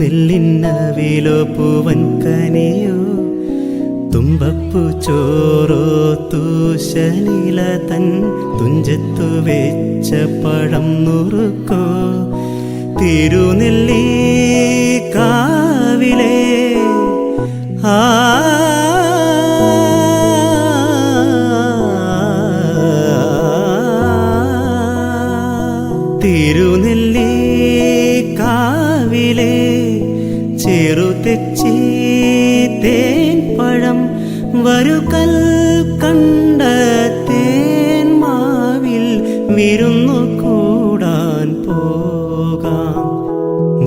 നെല്ലിന്നവിലോ പൂവൻ കനിയോ തുമ്പപ്പു ചോറോ തൂശനില തൻ തുഞ്ചത്തു വെച്ച പഴം നുറുക്കോ തിരുനെല്ലി കാവിലെ തിരുനെല്ലി കാവിലെ ചെറുതെച്ചി തേൻ പഴം വരുകൽ കണ്ട തേൻ മാവിൽ വിരുന്നു കൂടാൻ പോകാം.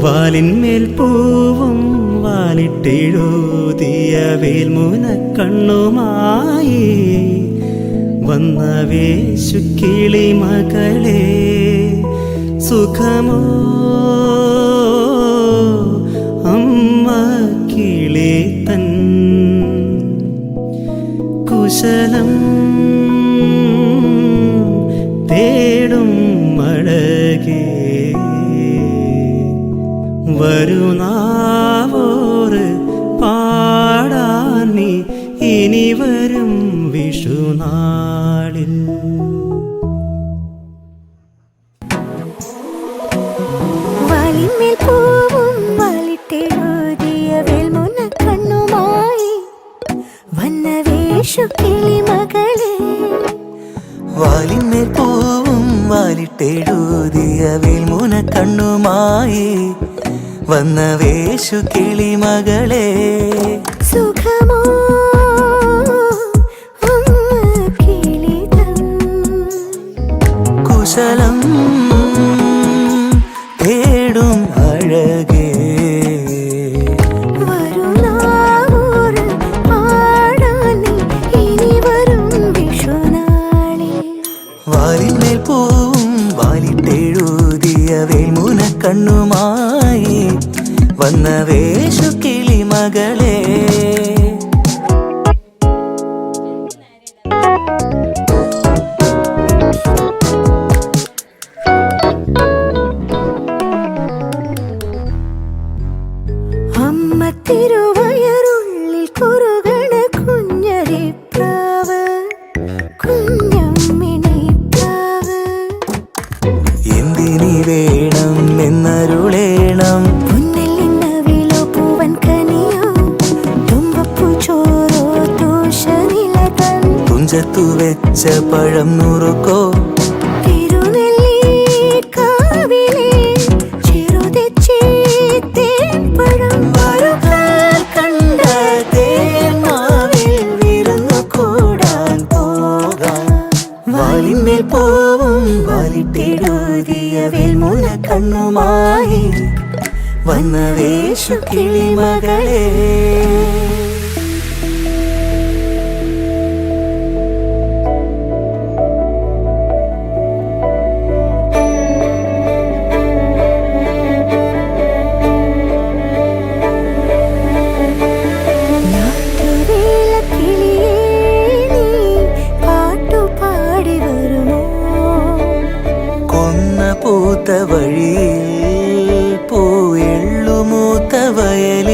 വാലിന്മേൽ പൂവും വാലിട്ടെഴുതിയ വേൽമുന കണ്ണുമായി വന്ന വേശുക്കിളി മകളെ സുഖമോ അമ്മ കിളി തൻ കുശലം തേടും മഴകേ വരുനാവോറ് പാടാൻ നീ ഇനി വരും വിഷുനാളിൽ. വാലിന്മേൽ പൂവും വാലിട്ടെഴുതിയ വേൽമുന കണ്ണുമായി വന്ന വേശുക്കിളി മകളെ. വാലിന്മേൽ പൂവും വാലിട്ടെഴുതിയ വേൽമുന കണ്ണുമായി വന്ന വേശുക്കിളി മകളെ സുഖമോ കിളി തൻ കുശലം തേടും അഴകേ വരുനാവോറ് പാടാൻ നീ ഇനി വരും വിഷുനാളിൽ. വാലിന്മേൽ പൂവും വാലിട്ടെഴുതിയ വേൽമുന കണ്ണുമായി വന്ന വേശുക്കിളി മകളെ. അമ്മ തിരുവയറുള്ളിൽ കുറുകണ കുഞ്ഞരിപ്രാവ് കുഞ്ഞമ്മിണിപ്രാവ്. എന്തിനി വേണം എന്നരുളേണം പുന്നെല്ലിന്നവിലോ പൂവൻ കനിയോ തുമ്പപ്പു ചോറോ ദോശനില തൻ തുഞ്ചത്തു വെച്ച പഴം നുറുക്കോ തിരുനെല്ലി കാവിലെ ചെറുതെച്ചി തേൻ പഴം വരുകാൽ കണ്ട തേൻ മാവിൽ വിരുന്നു കൂടാൻ പോകാം. വാലിന്മേൽ പൂവും വാലിട്ടെഴുതിയ വേൽമുന കണ്ണുമായി വന്ന വേശുക്കിളി മകളെ. ഞാറ്റുവേല കിളിയേ നീ പാട്ടുപാടി വരുമോ? കൊന്ന പൂത്ത വഴിയിൽ പൂയെള്ളുമൂത്ത വയലിൽ